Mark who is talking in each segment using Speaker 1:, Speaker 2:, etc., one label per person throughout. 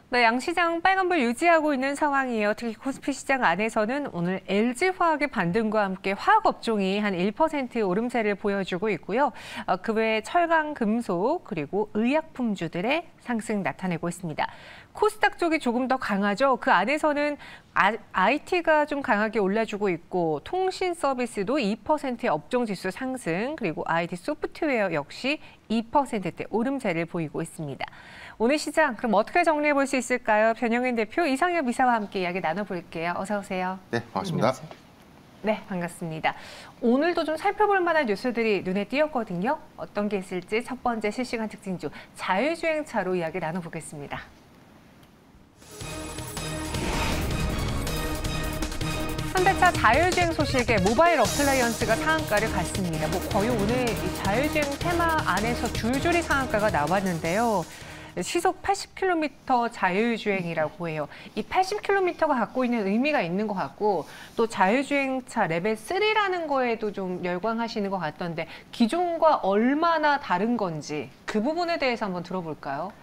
Speaker 1: 네, 양시장 빨간불 유지하고 있는 상황이에요. 특히 코스피 시장 안에서는 오늘 LG화학의 반등과 함께 화학업종이 한 1% 오름세를 보여주고 있고요. 그 외에 철강, 금속, 그리고 의약품주들의 상승 나타내고 있습니다. 코스닥 쪽이 조금 더 강하죠. 그 안에서는 IT가 좀 강하게 올라주고 있고 통신 서비스도 2%의 업종지수 상승, 그리고 IT 소프트웨어 역시 2%대 오름세를 보이고 있습니다. 오늘 시장 그럼 어떻게 정리해 볼 수 있을까요? 변영인 대표, 이상엽 이사와 함께 이야기 나눠볼게요. 어서 오세요.
Speaker 2: 네, 반갑습니다.
Speaker 1: 네, 반갑습니다. 오늘도 좀 살펴볼 만한 뉴스들이 눈에 띄었거든요. 어떤 게 있을지 첫 번째 실시간 특징주 자율주행차로 이야기 나눠보겠습니다. 현대차 자율주행 소식에 모바일 어플라이언스가 상한가를 갔습니다. 거의 오늘 이 자율주행 테마 안에서 줄줄이 상한가가 나왔는데요. 시속 80km 자율주행이라고 해요. 이 80km가 갖고 있는 의미가 있는 것 같고 또 자율주행차 레벨 3라는 거에도 좀 열광하시는 것 같던데 기존과 얼마나 다른 건지 그 부분에 대해서 한번 들어볼까요?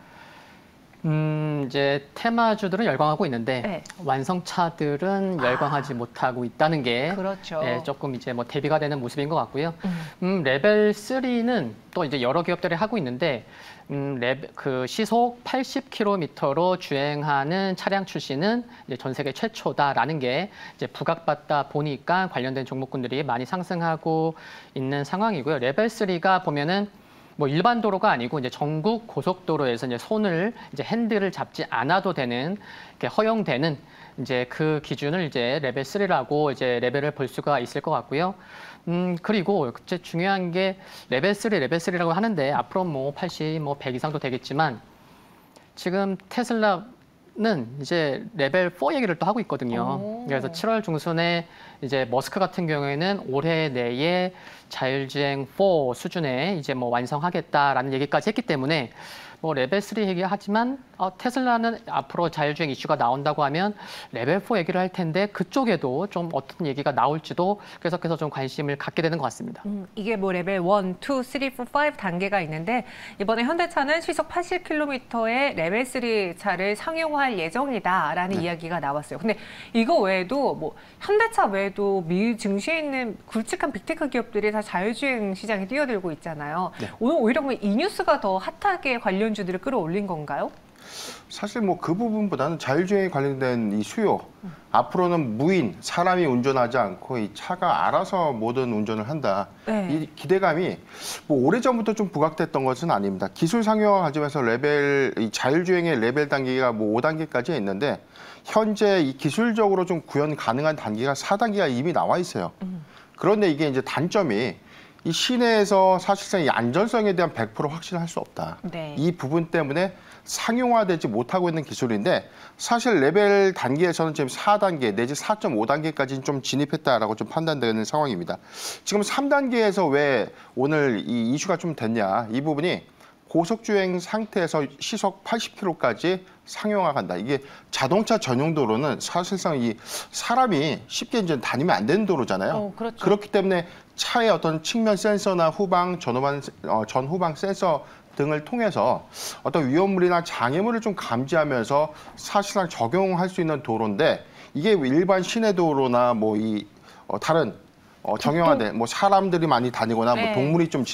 Speaker 3: 이제 테마주들은 열광하고 있는데
Speaker 1: 네.
Speaker 3: 완성차들은 열광하지 못하고 있다는 게
Speaker 1: 그렇죠.
Speaker 3: 조금 이제 뭐 대비가 되는 모습인 것 같고요. 레벨 3는 또 이제 여러 기업들이 하고 있는데 그 시속 80km로 주행하는 차량 출시는 이제 전 세계 최초다라는 게 이제 부각받다 보니까 관련된 종목군들이 많이 상승하고 있는 상황이고요. 레벨 3가 보면은 뭐 일반 도로가 아니고 이제 전국 고속도로에서 이제 손을 이제 핸들을 잡지 않아도 되는 이렇게 허용되는 이제 그 기준을 이제 레벨 3라고 이제 레벨을 볼 수가 있을 것 같고요. 그리고 이제 중요한 게 레벨 3라고 하는데 앞으로 뭐 80, 뭐 100 이상도 되겠지만 지금 테슬라는 이제 레벨 4 얘기를 또 하고 있거든요. 그래서 7월 중순에 이제 머스크 같은 경우에는 올해 내에 자율주행 4 수준에 이제 뭐 완성하겠다라는 얘기까지 했기 때문에 뭐 레벨 3 얘기하지만 테슬라는 앞으로 자율주행 이슈가 나온다고 하면 레벨 4 얘기를 할 텐데 그쪽에도 좀 어떤 얘기가 나올지도 계속해서 좀 관심을 갖게 되는 것 같습니다.
Speaker 1: 이게 뭐 레벨 1, 2, 3, 4, 5 단계가 있는데 이번에 현대차는 시속 80km의 레벨 3 차를 상용화할 예정이다라는 이야기가 나왔어요. 근데 이거 외에도 뭐 현대차 외에도 미 증시에 있는 굵직한 빅테크 기업들이 다 자율주행 시장에 뛰어들고 있잖아요. 네. 오늘 오히려 이 뉴스가 더 핫하게 관련주들을 끌어올린 건가요?
Speaker 2: 사실 뭐 그 부분보다는 자율주행에 관련된 이 수요, 앞으로는 무인, 사람이 운전하지 않고 이 차가 알아서 모든 운전을 한다.
Speaker 1: 네.
Speaker 2: 이 기대감이 뭐 오래전부터 좀 부각됐던 것은 아닙니다. 기술 상용화 과정에서 이 자율주행의 레벨 단계가 뭐 5단계까지 있는데 현재 이 기술적으로 좀 구현 가능한 단계가 4단계가 이미 나와 있어요. 그런데 이게 이제 단점이 이 시내에서 사실상 이 안전성에 대한 100% 확신할 수 없다.
Speaker 1: 네.
Speaker 2: 이 부분 때문에 상용화되지 못하고 있는 기술인데 사실 레벨 단계에서는 지금 4단계 내지 4.5단계까지 좀 진입했다라고 좀 판단되는 상황입니다. 지금 3단계에서 왜 오늘 이 이슈가 좀 됐냐, 이 부분이 고속주행 상태에서 시속 80km까지 상용화 간다. 이게 자동차 전용 도로는 사실상 이 사람이 쉽게 이제 다니면 안 되는 도로잖아요.
Speaker 1: 그렇죠.
Speaker 2: 그렇기 때문에 차의 어떤 측면 센서나 후방, 전후방 센서 등을 통해서 어떤 위험물이나 장애물을 좀 감지하면서 사실상 적용할 수 있는 도로인데 이게 일반 시내 도로나 뭐 다른 정형화된 뭐 사람들이 많이 다니거나 뭐 동물이 좀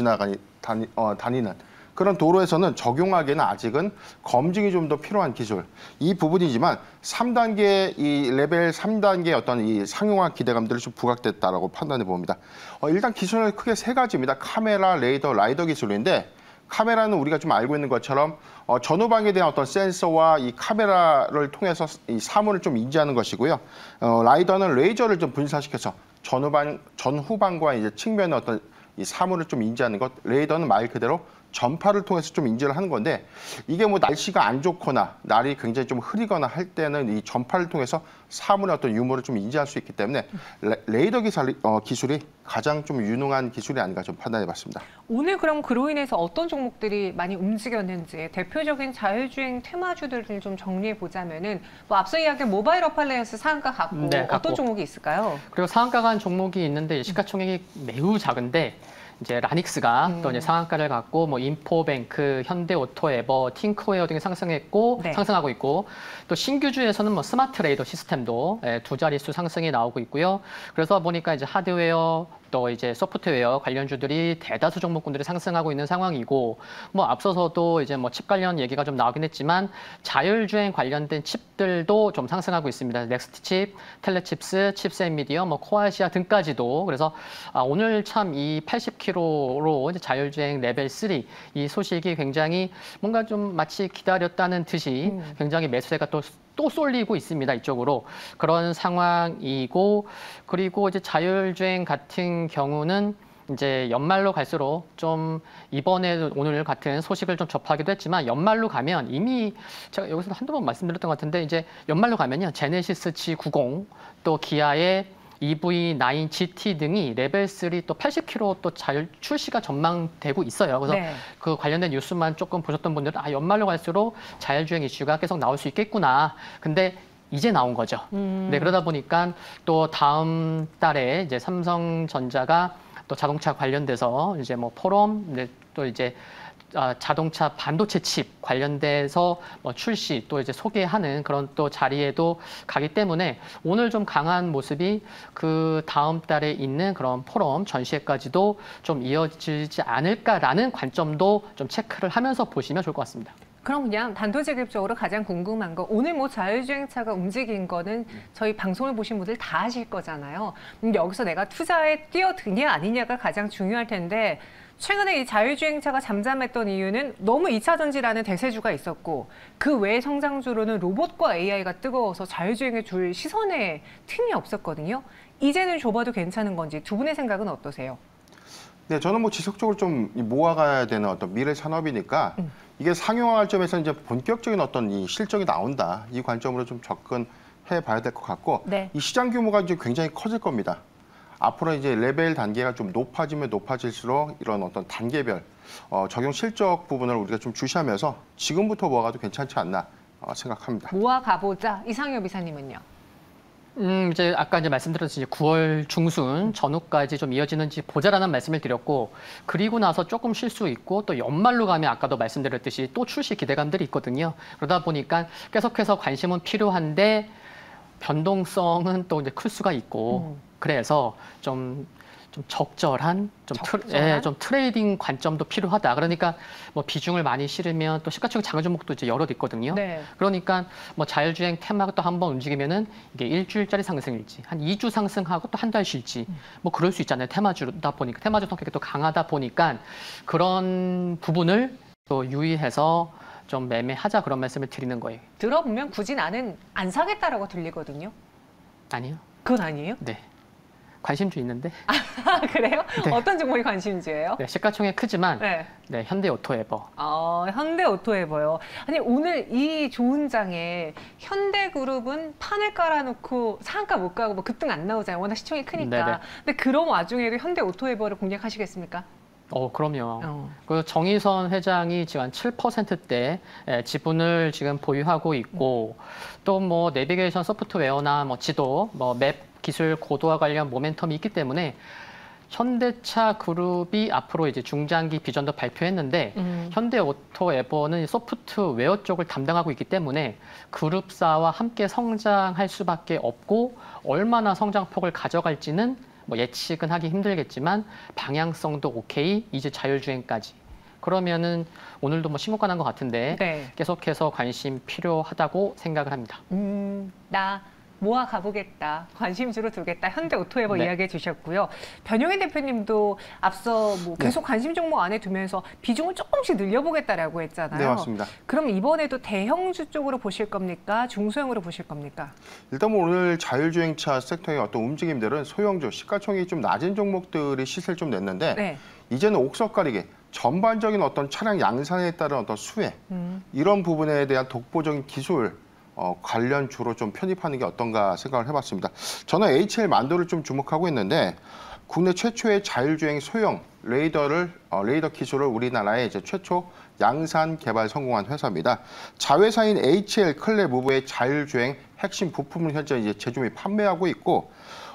Speaker 2: 다니는 그런 도로에서는 적용하기에는 아직은 검증이 좀 더 필요한 기술. 이 부분이지만 3단계, 이 레벨 3단계 어떤 이 상용화 기대감들이 좀 부각됐다라고 판단해 봅니다. 일단 기술은 크게 세 가지입니다. 카메라, 레이더, 라이더 기술인데 카메라는 우리가 좀 알고 있는 것처럼 전후방에 대한 어떤 센서와 이 카메라를 통해서 이 사물을 좀 인지하는 것이고요. 라이더는 레이저를 좀 분사시켜서 전후방과 이제 측면의 어떤 이 사물을 좀 인지하는 것. 레이더는 말 그대로 전파를 통해서 좀 인지를 하는 건데 이게 뭐 날씨가 안 좋거나 날이 굉장히 좀 흐리거나 할 때는 이 전파를 통해서 사물의 어떤 유무를 좀 인지할 수 있기 때문에 레이더 기술이 가장 좀 유능한 기술이 아닌가 좀 판단해봤습니다.
Speaker 1: 오늘 그럼 그로 인해서 어떤 종목들이 많이 움직였는지 대표적인 자율주행 테마주들을 좀 정리해 보자면은 뭐 앞서 이야기한 모바일 어플라이언스 상한가 같고 어떤 종목이 있을까요?
Speaker 3: 그리고 상한가 간 종목이 있는데 시가총액이 매우 작은데 이제 라닉스가 또 이제 상한가를 갖고 뭐 인포뱅크, 현대오토에버, 팅크웨어 등이 상승했고
Speaker 1: 네.
Speaker 3: 상승하고 있고 또 신규주에서는 뭐 스마트레이더 시스템도 두 자릿수 상승이 나오고 있고요. 그래서 보니까 이제 하드웨어 또 이제 소프트웨어 관련주들이 대다수 종목군들이 상승하고 있는 상황이고 뭐 앞서서도 이제 뭐 칩 관련 얘기가 좀 나오긴 했지만 자율주행 관련된 칩들도 좀 상승하고 있습니다. 넥스트 칩, 텔레칩스, 칩셋 미디어, 뭐 코아시아 등까지도 그래서 오늘 참 이 80km로 이제 자율주행 레벨 3 이 소식이 굉장히 뭔가 좀 마치 기다렸다는 듯이 굉장히 매수세가 또 쏠리고 있습니다. 이쪽으로. 그런 상황이고 그리고 이제 자율주행 같은 경우는 이제 연말로 갈수록 좀 이번에 오늘 같은 소식을 좀 접하기도 했지만 연말로 가면 이미 제가 여기서 한두 번 말씀드렸던 것 같은데 이제 연말로 가면요. 제네시스 G90 또 기아의 EV9 GT 등이 레벨 3 또 80km 또 자율 출시가 전망되고 있어요. 그래서
Speaker 1: 네.
Speaker 3: 그 관련된 뉴스만 조금 보셨던 분들은 연말로 갈수록 자율주행 이슈가 계속 나올 수 있겠구나. 근데 이제 나온 거죠. 네, 그러다 보니까 또 다음 달에 이제 삼성전자가 또 자동차 관련돼서 이제 뭐 포럼, 네, 또 이제 자동차 반도체 칩 관련돼서 뭐 출시 또 이제 소개하는 그런 또 자리에도 가기 때문에 오늘 좀 강한 모습이 그 다음 달에 있는 그런 포럼 전시회까지도 좀 이어지지 않을까라는 관점도 좀 체크를 하면서 보시면 좋을 것 같습니다.
Speaker 1: 그럼 그냥 단도직입적으로 가장 궁금한 거 오늘 뭐 자율주행차가 움직인 거는 저희 방송을 보신 분들 다 아실 거잖아요. 여기서 내가 투자에 뛰어드냐 아니냐가 가장 중요할 텐데 최근에 이 자율주행차가 잠잠했던 이유는 너무 2차 전지라는 대세주가 있었고 그 외의 성장주로는 로봇과 AI가 뜨거워서 자율주행에 줄 시선에 틈이 없었거든요. 이제는 좁아도 괜찮은 건지 두 분의 생각은 어떠세요?
Speaker 2: 네, 저는 뭐 지속적으로 좀 모아가야 되는 어떤 미래 산업이니까 이게 상용화할 점에서 이제 본격적인 어떤 이 실적이 나온다. 이 관점으로 좀 접근해 봐야 될 것 같고
Speaker 1: 네.
Speaker 2: 이 시장 규모가 이제 굉장히 커질 겁니다. 앞으로 이제 레벨 단계가 좀 높아지면 높아질수록 이런 어떤 단계별 적용 실적 부분을 우리가 좀 주시하면서 지금부터 모아가도 괜찮지 않나 생각합니다.
Speaker 1: 모아 가보자. 이상엽 이사님은요?
Speaker 3: 이제 아까 이제 말씀드렸듯이 9월 중순 전후까지 좀 이어지는지 보자라는 말씀을 드렸고 그리고 나서 조금 쉴 수 있고 또 연말로 가면 아까도 말씀드렸듯이 또 출시 기대감들이 있거든요. 그러다 보니까 계속해서 관심은 필요한데 변동성은 또 이제 클 수가 있고 그래서 좀 적절한 좀 트레이딩 관점도 필요하다. 그러니까 뭐 비중을 많이 실으면 또 시가총액 장외 종목도 이제 여럿 있거든요.
Speaker 1: 네.
Speaker 3: 그러니까 뭐 자율주행 테마가 또 한번 움직이면은 이게 일주일짜리 상승일지 한 2주 상승하고 또 한 달 쉴지 뭐 그럴 수 있잖아요. 테마주다 보니까 테마주 성격이 또 강하다 보니까 그런 부분을 또 유의해서 좀 매매하자 그런 말씀을 드리는 거예요.
Speaker 1: 들어보면 굳이 나는 안 사겠다라고 들리거든요.
Speaker 3: 아니요.
Speaker 1: 그건 아니에요?
Speaker 3: 네. 관심주 있는데.
Speaker 1: 아, 그래요?
Speaker 3: 네.
Speaker 1: 어떤 종목이 관심주예요?
Speaker 3: 네, 시가총액 크지만
Speaker 1: 네.
Speaker 3: 네, 현대오토에버.
Speaker 1: 현대오토에버요. 아니 오늘 이 좋은 장에 현대그룹은 판을 깔아놓고 상한가 못 가고 뭐 급등 안 나오잖아요. 워낙 시총이 크니까.
Speaker 3: 네네.
Speaker 1: 근데 그런 와중에도 현대오토에버를 공략하시겠습니까?
Speaker 3: 그럼요. 그 정의선 회장이 지금 한 7%대 지분을 지금 보유하고 있고 또 뭐 내비게이션 소프트웨어나 뭐 지도, 뭐 맵 기술 고도화 관련 모멘텀이 있기 때문에 현대차 그룹이 앞으로 이제 중장기 비전도 발표했는데 현대오토에버는 소프트웨어 쪽을 담당하고 있기 때문에 그룹사와 함께 성장할 수밖에 없고 얼마나 성장폭을 가져갈지는 뭐 예측은 하기 힘들겠지만 방향성도 오케이, 이제 자율주행까지. 그러면은 오늘도 뭐 신고가 난 것 같은데
Speaker 1: 네.
Speaker 3: 계속해서 관심 필요하다고 생각을 합니다.
Speaker 1: 나 모아 가보겠다, 관심주로 두겠다, 현대오토에버
Speaker 3: 네.
Speaker 1: 이야기해 주셨고요. 변용현 대표님도 앞서 뭐 계속 관심 종목 안에 두면서 비중을 조금씩 늘려보겠다라고 했잖아요.
Speaker 2: 네, 맞습니다.
Speaker 1: 그럼 이번에도 대형주 쪽으로 보실 겁니까? 중소형으로 보실 겁니까?
Speaker 2: 일단 뭐 오늘 자율주행차 섹터의 어떤 움직임들은 소형주, 시가총액이 좀 낮은 종목들이 시세를 좀 냈는데
Speaker 1: 네.
Speaker 2: 이제는 옥석가리게 전반적인 어떤 차량 양산에 따른 어떤 수혜 이런 부분에 대한 독보적인 기술 관련주로 좀 편입하는 게 어떤가 생각을 해봤습니다. 저는 HL 만도를 좀 주목하고 있는데 국내 최초의 자율주행 소형 레이더 기술을 우리나라에 이제 최초 양산 개발 성공한 회사입니다. 자회사인 HL 클레무브의 자율주행 핵심 부품을 현재 이제 제조 및 판매하고 있고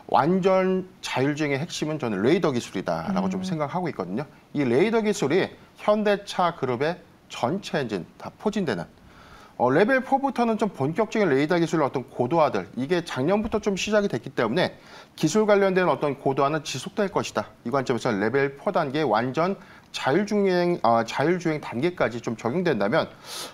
Speaker 2: 완전 자율주행의 핵심은 저는 레이더 기술이다라고 좀 생각하고 있거든요. 이 레이더 기술이 현대차 그룹의 전체 엔진 다 포진되는 레벨 4부터는 좀 본격적인 레이더 기술의 어떤 고도화들, 이게 작년부터 좀 시작이 됐기 때문에 기술 관련된 어떤 고도화는 지속될 것이다. 이 관점에서 레벨 4단계 완전 자율주행 단계까지 좀 적용된다면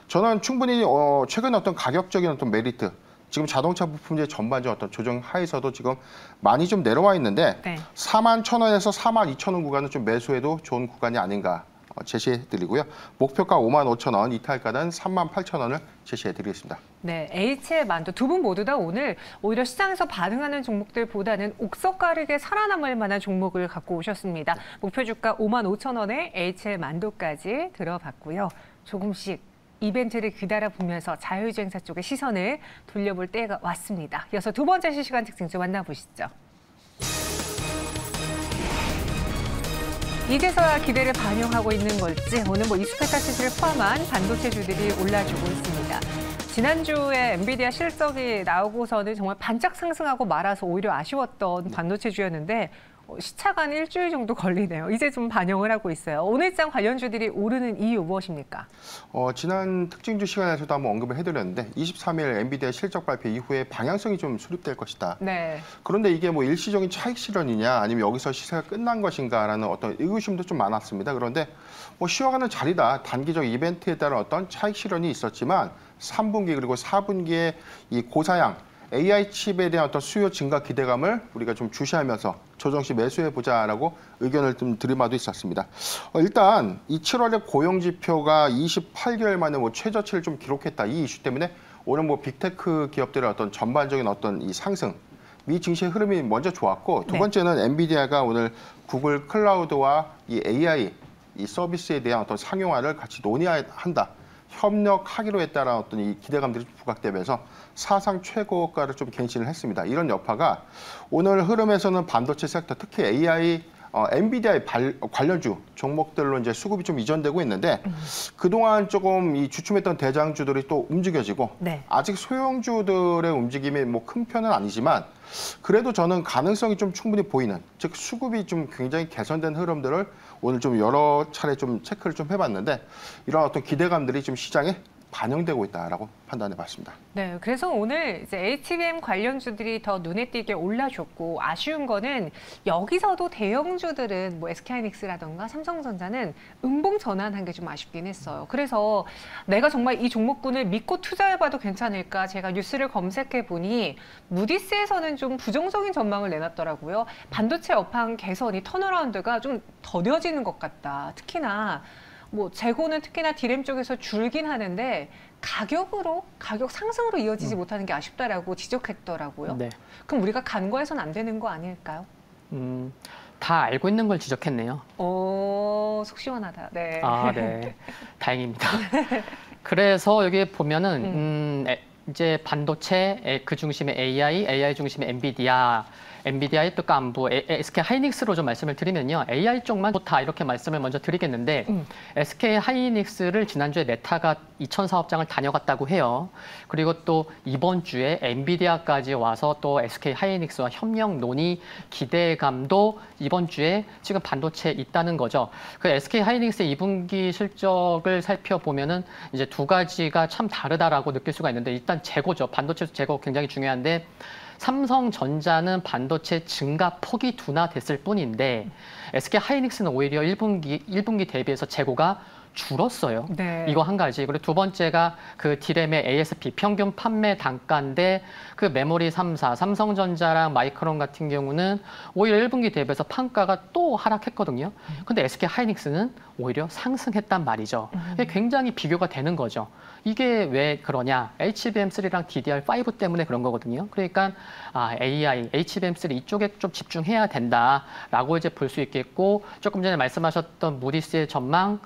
Speaker 2: 저는 충분히 최근 어떤 가격적인 어떤 메리트, 지금 자동차 부품제 전반적 어떤 조정 하에서도 지금 많이 좀 내려와 있는데
Speaker 1: 네.
Speaker 2: 41,000원에서 42,000원 구간은 좀 매수해도 좋은 구간이 아닌가 제시해드리고요. 목표가 55,000원, 이탈가는 38,000원을 제시해드리겠습니다.
Speaker 1: 네, HL 만두 두 분 모두 다 오늘 오히려 시장에서 반응하는 종목들보다는 옥석 가르게 살아남을 만한 종목을 갖고 오셨습니다. 목표 주가 55,000원에 HL 만두까지 들어봤고요. 조금씩 이벤트를 기다려보면서 자율주행사 쪽의 시선을 돌려볼 때가 왔습니다. 이어서 두 번째 실시간 특징 좀 만나보시죠. 이제서야 기대를 반영하고 있는 걸지 오늘 이스페타시스를 포함한 반도체주들이 올라주고 있습니다. 지난주에 엔비디아 실적이 나오고서는 정말 반짝 상승하고 말아서 오히려 아쉬웠던 반도체주였는데 시차가 한 일주일 정도 걸리네요. 이제 좀 반영을 하고 있어요. 오늘장 관련주들이 오르는 이유 무엇입니까?
Speaker 2: 지난 특징주 시간에서도 한번 언급을 해드렸는데 23일 엔비디아 실적 발표 이후에 방향성이 좀 수립될 것이다.
Speaker 1: 네.
Speaker 2: 그런데 이게 일시적인 차익 실현이냐 아니면 여기서 시세가 끝난 것인가라는 어떤 의구심도 좀 많았습니다. 그런데 쉬어가는 자리다. 단기적 이벤트에 따른 어떤 차익 실현이 있었지만 3분기 그리고 4분기에 이 고사양 AI 칩에 대한 어떤 수요 증가 기대감을 우리가 좀 주시하면서 조정시 매수해보자라고 의견을 좀 드린 바도 있었습니다. 일단 이 7월에 고용지표가 28개월 만에 최저치를 좀 기록했다. 이 이슈 때문에 오늘 빅테크 기업들의 어떤 전반적인 어떤 이 상승, 미 증시의 흐름이 먼저 좋았고 두 번째는 엔비디아가 오늘 구글 클라우드와 이 AI 이 서비스에 대한 어떤 상용화를 같이 논의한다. 협력하기로 했다라는 어떤 이 기대감들이 부각되면서 사상 최고가를 좀 갱신을 했습니다. 이런 여파가 오늘 흐름에서는 반도체 섹터, 특히 AI, 엔비디아의 관련주 종목들로 이제 수급이 좀 이전되고 있는데 그동안 조금 이 주춤했던 대장주들이 또 움직여지고
Speaker 1: 네.
Speaker 2: 아직 소형주들의 움직임이 큰 편은 아니지만 그래도 저는 가능성이 좀 충분히 보이는, 즉 수급이 좀 굉장히 개선된 흐름들을 오늘 좀 여러 차례 좀 체크를 좀 해봤는데 이런 어떤 기대감들이 좀 시장에 반영되고 있다라고 판단해봤습니다.
Speaker 1: 네, 그래서 오늘 이제 HBM 관련주들이 더 눈에 띄게 올라줬고 아쉬운 거는 여기서도 대형주들은 SK하이닉스라던가 삼성전자는 음봉 전환한 게 좀 아쉽긴 했어요. 그래서 내가 정말 이 종목군을 믿고 투자해봐도 괜찮을까 제가 뉴스를 검색해 보니 무디스에서는 좀 부정적인 전망을 내놨더라고요. 반도체 업황 개선이 턴어라운드가 좀 더뎌지는 것 같다. 특히나 재고는 특히나 디램 쪽에서 줄긴 하는데 가격 상승으로 이어지지 못하는 게 아쉽다라고 지적했더라고요.
Speaker 3: 네.
Speaker 1: 그럼 우리가 간과해서는 안 되는 거 아닐까요?
Speaker 3: 다 알고 있는 걸 지적했네요.
Speaker 1: 속 시원하다. 네.
Speaker 3: 아, 네. 다행입니다. 그래서 여기 보면은 이제 반도체 그 중심에 AI 중심에 엔비디아의 또 깐부, SK 하이닉스로 좀 말씀을 드리면요. AI 쪽만 좋다 이렇게 말씀을 먼저 드리겠는데 SK 하이닉스를 지난주에 메타가 2,000사업장을 다녀갔다고 해요. 그리고 또 이번 주에 엔비디아까지 와서 또 SK 하이닉스와 협력 논의 기대감도 이번 주에 지금 반도체에 있다는 거죠. 그 SK 하이닉스의 2분기 실적을 살펴보면은 이제 두 가지가 참 다르다라고 느낄 수가 있는데 일단 재고죠. 반도체 재고 굉장히 중요한데 삼성전자는 반도체 증가 폭이 둔화됐을 뿐인데 SK 하이닉스는 오히려 1분기 대비해서 재고가 줄었어요.
Speaker 1: 네.
Speaker 3: 이거 한 가지. 그리고 두 번째가 그 디램의 ASP 평균 판매 단가인데 그 메모리 3사 삼성전자랑 마이크론 같은 경우는 오히려 1분기 대비해서 판가가 또 하락했거든요. 근데 SK 하이닉스는 오히려 상승했단 말이죠. 이게 굉장히 비교가 되는 거죠. 이게 왜 그러냐? HBM3랑 DDR5 때문에 그런 거거든요. 그러니까 AI, HBM3 이쪽에 좀 집중해야 된다라고 이제 볼 수 있겠고 조금 전에 말씀하셨던 무디스의 전망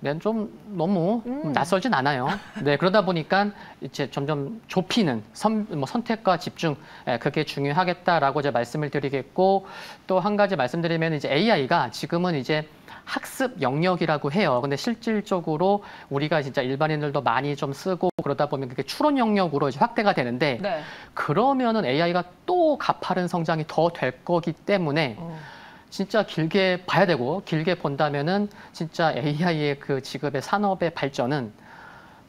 Speaker 3: 네, 좀 너무 낯설진 않아요. 네, 그러다 보니까 이제 점점 좁히는 선택과 집중, 그게 중요하겠다라고 이제 말씀을 드리겠고, 또 한 가지 말씀드리면 이제 AI가 지금은 이제 학습 영역이라고 해요. 근데 실질적으로 우리가 진짜 일반인들도 많이 좀 쓰고 그러다 보면 그게 추론 영역으로 이제 확대가 되는데,
Speaker 1: 네.
Speaker 3: 그러면은 AI가 또 가파른 성장이 더 될 거기 때문에 진짜 길게 봐야 되고, 길게 본다면은 진짜 AI의 그 지급의 산업의 발전은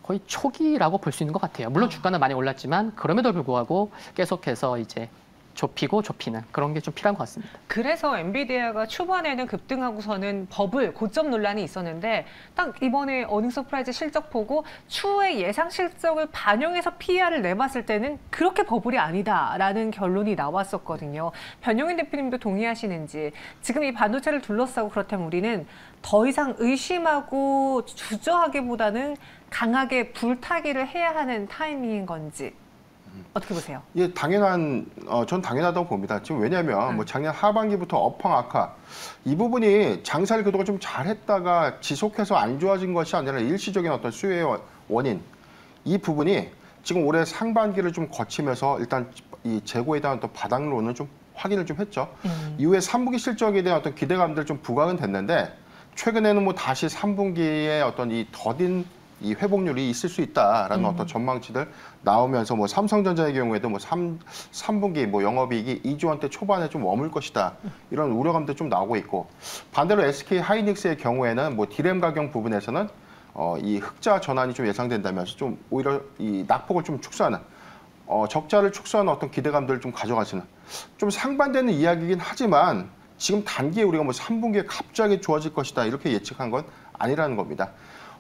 Speaker 3: 거의 초기라고 볼 수 있는 것 같아요. 물론 주가는 많이 올랐지만 그럼에도 불구하고 계속해서 이제 좁히고 좁히는 그런 게 좀 필요한 것 같습니다.
Speaker 1: 그래서 엔비디아가 초반에는 급등하고서는 버블, 고점 논란이 있었는데 딱 이번에 어닝 서프라이즈 실적 보고 추후의 예상 실적을 반영해서 PER을 내봤을 때는 그렇게 버블이 아니다라는 결론이 나왔었거든요. 변용인 대표님도 동의하시는지, 지금 이 반도체를 둘러싸고 그렇다면 우리는 더 이상 의심하고 주저하기보다는 강하게 불타기를 해야 하는 타이밍인 건지 어떻게 보세요?
Speaker 2: 예, 전 당연하다고 봅니다. 지금 왜냐하면 뭐 작년 하반기부터 업황 악화, 이 부분이 장사를 그동안 좀 잘했다가 지속해서 안 좋아진 것이 아니라 일시적인 어떤 수요의 원인, 이 부분이 지금 올해 상반기를 좀 거치면서 일단 이 재고에 대한 어떤 바닥론은 좀 확인을 좀 했죠. 이후에 3분기 실적에 대한 어떤 기대감들 좀 부각은 됐는데, 최근에는 뭐 다시 3분기에 어떤 이 더딘 이 회복률이 있을 수 있다라는 어떤 전망치들 나오면서, 뭐 삼성전자의 경우에도 뭐 3분기 뭐 영업이익이 2조 원대 초반에 좀 머물 것이다, 이런 우려감도 좀 나오고 있고, 반대로 SK 하이닉스의 경우에는 뭐 디램 가격 부분에서는 이 흑자 전환이 좀 예상된다면서 좀 오히려 이 낙폭을 좀 축소하는, 적자를 축소하는 어떤 기대감들을 좀 가져가시는, 좀 상반되는 이야기이긴 하지만 지금 단기에 우리가 뭐 3분기에 갑자기 좋아질 것이다 이렇게 예측한 건 아니라는 겁니다.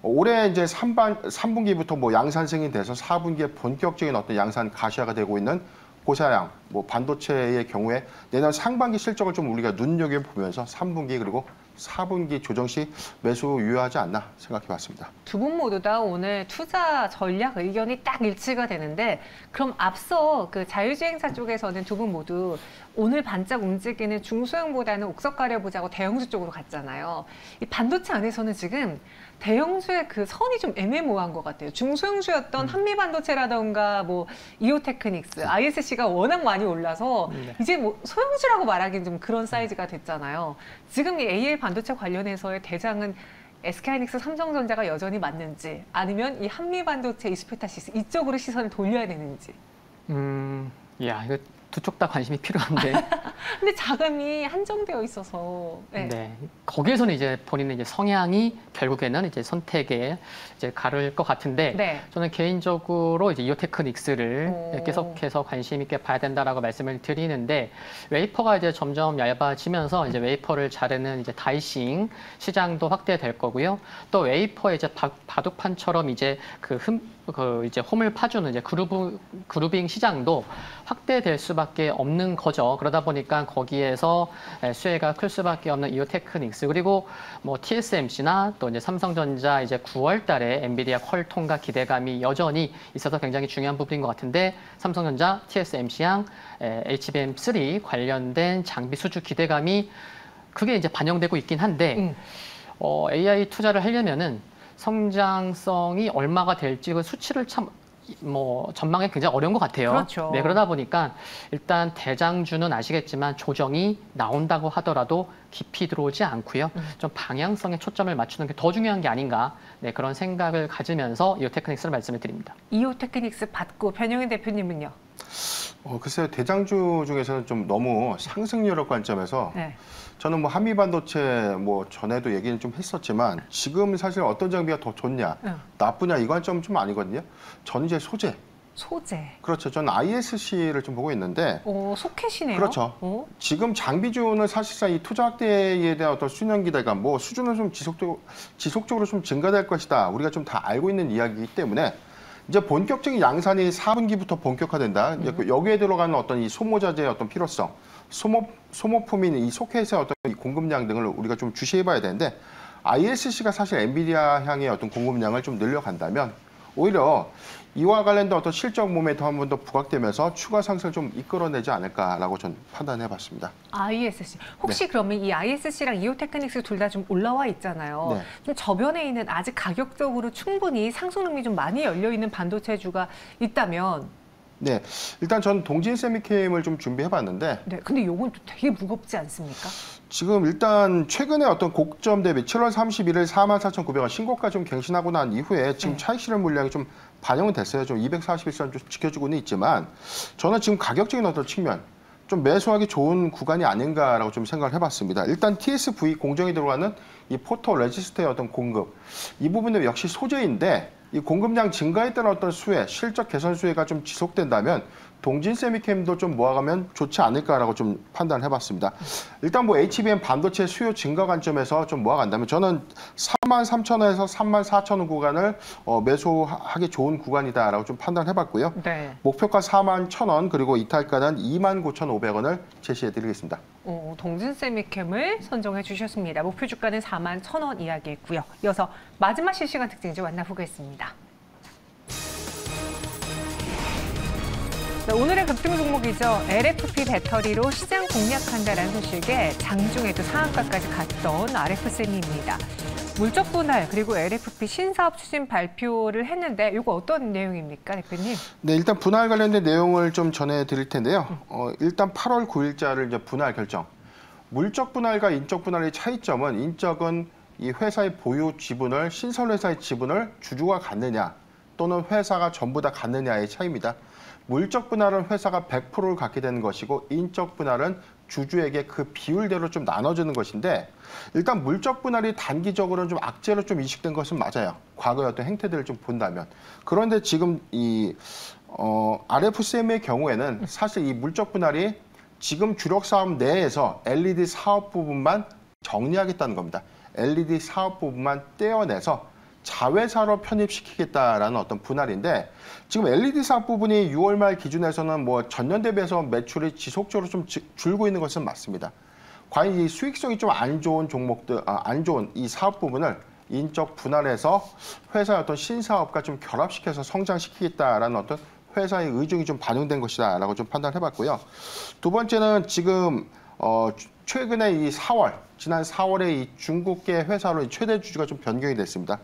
Speaker 2: 올해 이제 3분기부터 뭐 양산승이 돼서 4분기에 본격적인 어떤 양산 가시화가 되고 있는 고사양, 뭐 반도체의 경우에 내년 상반기 실적을 좀 우리가 눈여겨보면서 3분기 그리고 4분기 조정 시 매수 유효하지 않나 생각해봤습니다.
Speaker 1: 두 분 모두 다 오늘 투자 전략 의견이 딱 일치가 되는데, 그럼 앞서 그 자유주행사 쪽에서는 두 분 모두 오늘 반짝 움직이는 중소형보다는 옥석 가려보자고 대형주 쪽으로 갔잖아요. 이 반도체 안에서는 지금 대형주의 그 선이 좀 애매모호한 것 같아요. 중소형주였던 한미반도체라던가 뭐 이오테크닉스, ISC가 워낙 많이 올라서 이제 뭐 소형주라고 말하기는 좀 그런 사이즈가 됐잖아요. 지금 이 AI 반도체 관련해서의 대장은 SK하이닉스, 삼성전자가 여전히 맞는지, 아니면 이 한미반도체, 이스페타시스 이쪽으로 시선을 돌려야 되는지.
Speaker 3: 야, 이거 두 쪽 다 관심이 필요한데.
Speaker 1: 근데 자금이 한정되어 있어서.
Speaker 3: 네. 거기에서는 이제 본인의 이제 성향이 결국에는 이제 선택에 이제 가를 것 같은데,
Speaker 1: 네.
Speaker 3: 저는 개인적으로 이제 이오테크닉스를 계속해서 관심 있게 봐야 된다라고 말씀을 드리는데, 웨이퍼가 이제 점점 얇아지면서 이제 웨이퍼를 자르는 이제 다이싱 시장도 확대될 거고요. 또 웨이퍼의 이제 바둑판처럼 이제 이제 홈을 파주는 이제 그루빙 시장도 확대될 수밖에 없는 거죠. 그러다 보니까 거기에서 수혜가 클 수밖에 없는 이오테크닉스, 그리고 뭐 TSMC나 또 이제 삼성전자 이제 9월달에 엔비디아 퀄 통과 기대감이 여전히 있어서 굉장히 중요한 부분인 것 같은데, 삼성전자, TSMC양, HBM3 관련된 장비 수주 기대감이 그게 이제 반영되고 있긴 한데, AI 투자를 하려면은 성장성이 얼마가 될지 그 수치를 참 전망이 굉장히 어려운 것 같아요.
Speaker 1: 그렇죠.
Speaker 3: 네, 그러다 보니까 일단 대장주는 아시겠지만 조정이 나온다고 하더라도 깊이 들어오지 않고요. 좀 방향성에 초점을 맞추는 게 더 중요한 게 아닌가, 네, 그런 생각을 가지면서 이오테크닉스를 말씀을 드립니다.
Speaker 1: 이오테크닉스 받고 변영인 대표님은요?
Speaker 2: 글쎄요, 대장주 중에서는 좀 너무 상승률 관점에서
Speaker 1: 네.
Speaker 2: 저는 뭐 한미반도체 뭐 전에도 얘기는 좀 했었지만, 지금 사실 어떤 장비가 더 좋냐, 나쁘냐 이 관점은 좀 아니거든요. 저는 이제 소재. 그렇죠. 저는 ISC를 좀 보고 있는데.
Speaker 1: 소켓이네요.
Speaker 2: 그렇죠. 지금 장비주는 사실상 이 투자 확대에 대한 어떤 수년 기대감, 뭐 수준은 좀 지속적으로 좀 증가될 것이다, 우리가 좀 다 알고 있는 이야기이기 때문에 이제 본격적인 양산이 4분기부터 본격화된다. 여기에 들어가는 어떤 이 소모자재의 어떤 필요성, 소모품인 이 소켓의 어떤 이 공급량 등을 우리가 좀 주시해봐야 되는데, ISC가 사실 엔비디아 향의 어떤 공급량을 좀 늘려간다면 오히려 이와 관련된 어떤 실적 모멘텀 한 번 더 부각되면서 추가 상승을 좀 이끌어내지 않을까라고 전 판단해봤습니다.
Speaker 1: ISC. 혹시 그러면 이 ISC랑 이오테크닉스 둘 다 좀 올라와 있잖아요.
Speaker 2: 네.
Speaker 1: 좀 저변에 있는 아직 가격적으로 충분히 상승률이 좀 많이 열려 있는 반도체주가 있다면,
Speaker 2: 네, 일단 전 동진 세미캠을 좀 준비해봤는데
Speaker 1: 네, 근데 요건 또 되게 무겁지 않습니까?
Speaker 2: 지금 일단 최근에 어떤 고점 대비 7월 31일 44,900원 신고가 좀 갱신하고 난 이후에 지금 차익 실현 물량이 좀 반영은 됐어요. 좀 241선 좀 지켜주고는 있지만 저는 지금 가격적인 어떤 측면 좀 매수하기 좋은 구간이 아닌가라고 좀 생각을 해봤습니다. 일단 TSV 공정이 들어가는 이 포토 레지스트의 어떤 공급 이 부분은 역시 소재인데 이 공급량 증가에 따른 어떤 수혜, 실적 개선 수혜가 좀 지속된다면 동진 세미캠도 좀 모아가면 좋지 않을까라고 좀 판단을 해봤습니다. 일단 뭐 HBM 반도체 수요 증가 관점에서 좀 모아간다면 저는 43,000원에서 34,000원 구간을 매수하기 좋은 구간이다라고 좀 판단해봤고요.
Speaker 1: 네.
Speaker 2: 목표가 41,000원 그리고 이탈가는 29,500원을 제시해드리겠습니다.
Speaker 1: 동진 세미캠을 선정해 주셨습니다. 목표 주가는 41,000원 이야기했고요. 이어서 마지막 실시간 특징주 만나보겠습니다. 네, 오늘의 급등 종목이죠. LFP 배터리로 시장 공략한다라는 소식에 장중에도 상한가까지 갔던 RF세미입니다. 물적 분할 그리고 LFP 신사업 추진 발표를 했는데 이거 어떤 내용입니까, 대표님?
Speaker 2: 네, 일단 분할 관련된 내용을 좀 전해드릴 텐데요. 일단 8월 9일자를 이제 분할 결정. 물적 분할과 인적 분할의 차이점은 인적은 이 회사의 보유 지분을 신설회사의 지분을 주주가 갖느냐 또는 회사가 전부 다 갖느냐의 차이입니다. 물적 분할은 회사가 100%를 갖게 되는 것이고 인적 분할은 주주에게 그 비율대로 좀 나눠주는 것인데 일단 물적 분할이 단기적으로는 좀 악재로 좀 이식된 것은 맞아요. 과거의 어떤 행태들을 좀 본다면. 그런데 지금 이 RFCM의 경우에는 사실 이 물적 분할이 지금 주력 사업 내에서 LED 사업 부분만 정리하겠다는 겁니다. LED 사업 부분만 떼어내서 자회사로 편입시키겠다라는 어떤 분할인데 지금 LED 사업 부분이 6월 말 기준에서는 뭐 전년 대비해서 매출이 지속적으로 좀 줄고 있는 것은 맞습니다. 과연 이 수익성이 좀 안 좋은 종목들, 안 좋은 이 사업 부분을 인적 분할해서 회사의 어떤 신사업과 좀 결합시켜서 성장시키겠다라는 어떤 회사의 의중이 좀 반영된 것이다라고 좀 판단해봤고요. 두 번째는 지금 최근에 이 4월, 지난 4월에 이 중국계 회사로 최대 주주가 좀 변경이 됐습니다.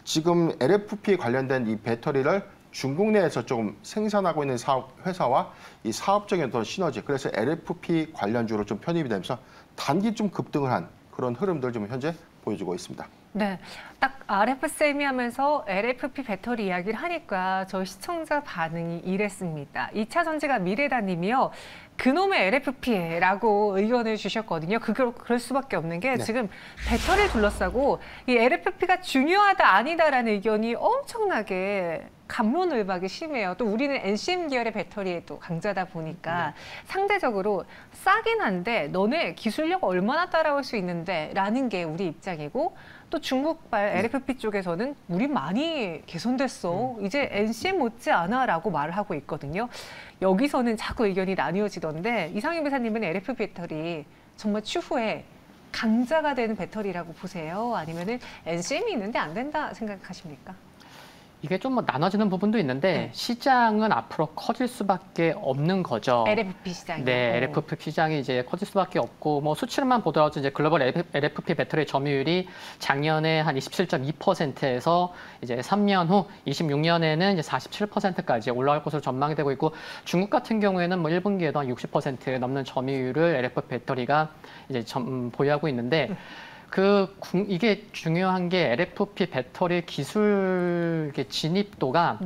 Speaker 2: 지금 LFP 관련된 이 배터리를 중국 내에서 조금 생산하고 있는 회사와 이 사업적인 어떤 시너지, 그래서 LFP 관련주로 좀 편입이 되면서 단기 좀 급등을 한 그런 흐름들 좀 현재 보여주고 있습니다.
Speaker 1: 네, 딱 RF세미 하면서 LFP 배터리 이야기를 하니까 저희 시청자 반응이 이랬습니다. 2차 전지가 미래다님이요. 그놈의 LFP라고 의견을 주셨거든요. 그럴 수밖에 없는 게 지금 배터리를 둘러싸고 이 LFP가 중요하다 아니다라는 의견이 엄청나게 갑론을박이 심해요. 또 우리는 NCM 계열의 배터리에 또 강자다 보니까 상대적으로 싸긴 한데 너네 기술력 얼마나 따라올 수 있는데 라는 게 우리 입장이고 또 중국발 LFP 쪽에서는 우리 많이 개선됐어. 이제 NCM 못지않아 라고 말을 하고 있거든요. 여기서는 자꾸 의견이 나뉘어지던데 이상윤 배사님은 LFP 배터리 정말 추후에 강자가 되는 배터리라고 보세요? 아니면은 NCM이 있는데 안 된다 생각하십니까?
Speaker 3: 이게 좀 뭐 나눠지는 부분도 있는데 시장은 앞으로 커질 수밖에 없는 거죠.
Speaker 1: LFP 시장이.
Speaker 3: 네, LFP 시장이 이제 커질 수밖에 없고 뭐 수치를만 보더라도 이제 글로벌 LFP 배터리 점유율이 작년에 한 27.2%에서 이제 3년 후 26년에는 이제 47%까지 올라갈 것으로 전망이 되고 있고 중국 같은 경우에는 뭐 1분기에도 한 60% 넘는 점유율을 LFP 배터리가 이제 보유하고 있는데 이게 중요한 게 LFP 배터리 기술 진입도가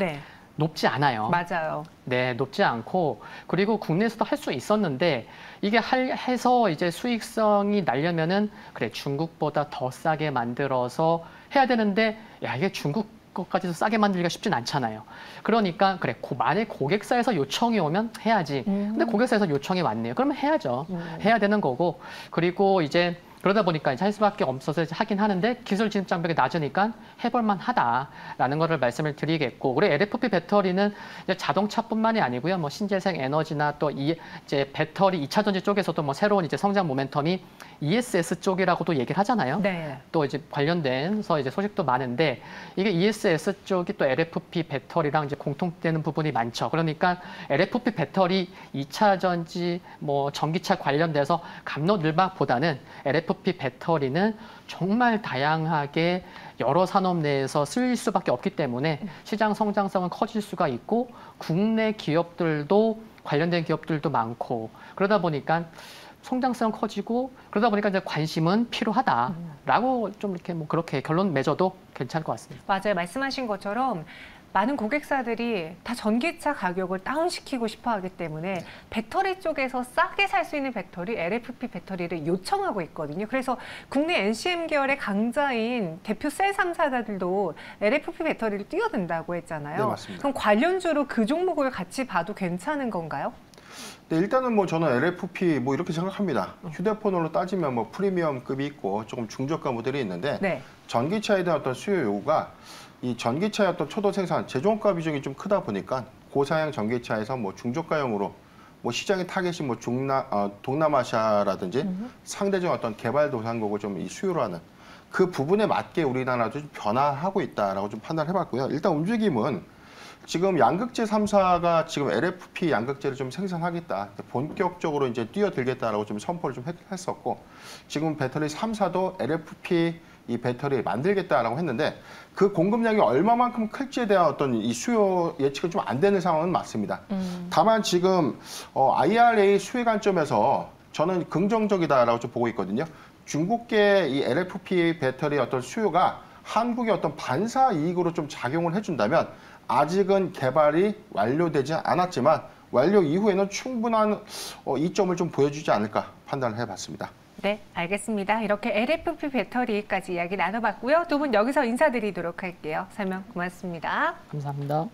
Speaker 3: 높지 않아요.
Speaker 1: 맞아요.
Speaker 3: 네, 높지 않고 그리고 국내에서도 할 수 있었는데 이게 해서 이제 수익성이 날려면은 그래 중국보다 더 싸게 만들어서 해야 되는데 야 이게 중국 것까지도 싸게 만들기가 쉽진 않잖아요. 그러니까 그래 만약 고객사에서 요청이 오면 해야지. 근데 고객사에서 요청이 왔네요. 그러면 해야죠. 해야 되는 거고 그리고 이제 그러다 보니까 이제 할 수밖에 없어서 이제 하긴 하는데 기술 진입 장벽이 낮으니까 해볼만 하다라는 거를 말씀을 드리겠고, 우리 LFP 배터리는 이제 자동차뿐만이 아니고요, 뭐 신재생 에너지나 또 이제 배터리 2차 전지 쪽에서도 뭐 새로운 이제 성장 모멘텀이 ESS 쪽이라고도 얘기를 하잖아요.
Speaker 1: 네.
Speaker 3: 또 이제 관련된서 이제 소식도 많은데, 이게 ESS 쪽이 또 LFP 배터리랑 이제 공통되는 부분이 많죠. 그러니까 LFP 배터리 2차 전지 뭐 전기차 관련돼서 갑론을박보다는 LFP 배터리는 정말 다양하게 여러 산업 내에서 쓰일 수밖에 없기 때문에 시장 성장성은 커질 수가 있고, 국내 기업들도 관련된 기업들도 많고, 그러다 보니까 성장성 커지고, 그러다 보니까 이제 관심은 필요하다라고 좀 이렇게 뭐 그렇게 결론 맺어도 괜찮을 것 같습니다.
Speaker 1: 맞아요. 말씀하신 것처럼 많은 고객사들이 다 전기차 가격을 다운시키고 싶어 하기 때문에 배터리 쪽에서 싸게 살 수 있는 배터리, LFP 배터리를 요청하고 있거든요. 그래서 국내 NCM 계열의 강자인 대표 셀 3사들도 LFP 배터리를 뛰어든다고 했잖아요.
Speaker 2: 네, 맞습니다.
Speaker 1: 그럼 관련주로 그 종목을 같이 봐도 괜찮은 건가요?
Speaker 2: 네, 일단은 뭐 저는 LFP 뭐 이렇게 생각합니다. 휴대폰으로 따지면 뭐 프리미엄급이 있고 조금 중저가 모델이 있는데,
Speaker 1: 네.
Speaker 2: 전기차에 대한 어떤 수요 요구가 이 전기차의 어떤 초도 생산, 제조원가 비중이 좀 크다 보니까 고사양 전기차에서 뭐 중저가형으로 뭐 시장의 타겟이 뭐 동남아시아라든지 상대적 어떤 개발도상국을 좀 이 수요로 하는 그 부분에 맞게 우리나라도 좀 변화하고 있다라고 좀 판단해봤고요. 일단 움직임은 지금 양극재 3사가 지금 LFP 양극재를 좀 생산하겠다, 본격적으로 이제 뛰어들겠다라고 좀 선포를 좀 했었고, 지금 배터리 3사도 LFP 이 배터리 만들겠다라고 했는데, 그 공급량이 얼마만큼 클지에 대한 어떤 이 수요 예측은 좀 안 되는 상황은 맞습니다. 다만 지금 IRA 수혜 관점에서 저는 긍정적이다라고 좀 보고 있거든요. 중국계 이 LFP 배터리 어떤 수요가 한국의 어떤 반사 이익으로 좀 작용을 해준다면, 아직은 개발이 완료되지 않았지만 완료 이후에는 충분한 이점을 좀 보여주지 않을까 판단을 해봤습니다.
Speaker 1: 네, 알겠습니다. 이렇게 LFP 배터리까지 이야기 나눠봤고요. 두 분 여기서 인사드리도록 할게요. 설명 고맙습니다.
Speaker 3: 감사합니다.